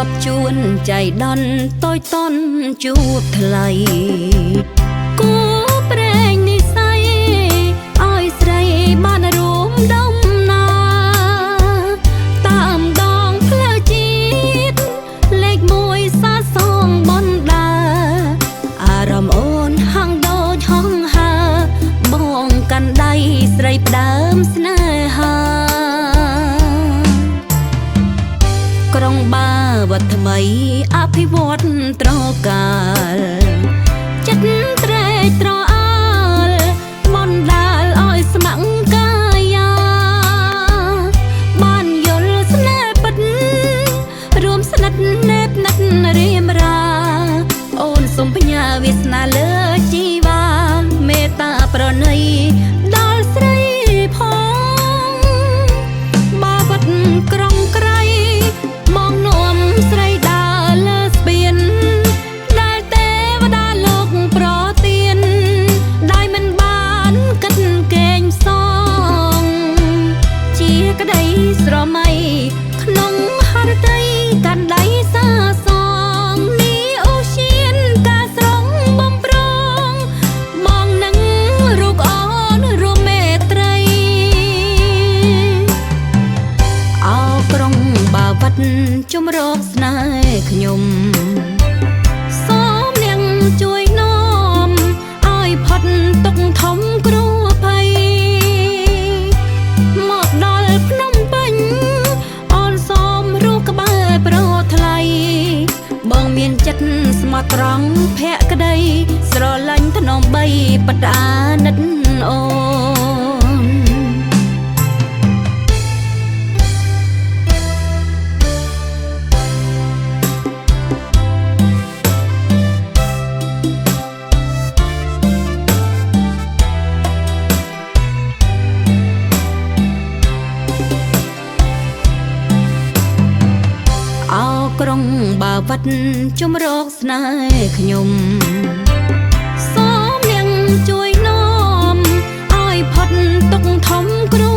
บជួនใจដន់តូចតន់ជួបថ្លៃគូប្រែងនិស័យឲ្យស្រីបានរួមដំណើរតាមដងផ្លូវជាតិលេខ1សាសងបណ្ដាអារម្មណ៍អូនហាំងដូចហងហើបងកាន់ដៃស្រីផ្ដើមស្នេហាក្រុងបាវត្តថ្មីអភិវឌ្ឍត្រកាលចិត្តត្រេកត្រអាលបណ្ដាលឲ្យស្ម័គ្រកាយាបានយល់ស្នេហ៍ពិតរួមស្និទ្ធនេបណាត់រៀមរាអូនសុំបញ្ញាវាសនាលើជីវ៉ាមេត្តាប្រណីដល់ស្រីផងបាវត្តក្រុងក្រៃមកនាំស្រីដើរលើស្ពានដែលទេវតាលោកប្រទានដោយមិនបានគិតកេងសងជាក្តីស្រមៃក្នុងហឫទ័យកាន់ដៃសាសងនេះអូសៀនការស្រង់បំប្រងបងនឹងរូបអូនរួមមេត្រីអោក្រុងបាវត្តជំរកស្នេហ៍ខ្ញុំសូមនាងជួយនាំឲ្យផុតទុកធំគ្រោះភ័យមកដល់ភ្នំពេញអូនសូមរូបក្បែរប្រថ្លៃបងមានចិត្តស្មោះត្រង់ភក្តីស្រឡាញ់ធ្នមបីបដានិតអូនក្រុងបាវត្តជំរកស្នេហ៍ខ្ញុំសូមនាងជួយនាំឲ្យផុតទុកធំគ្រោះ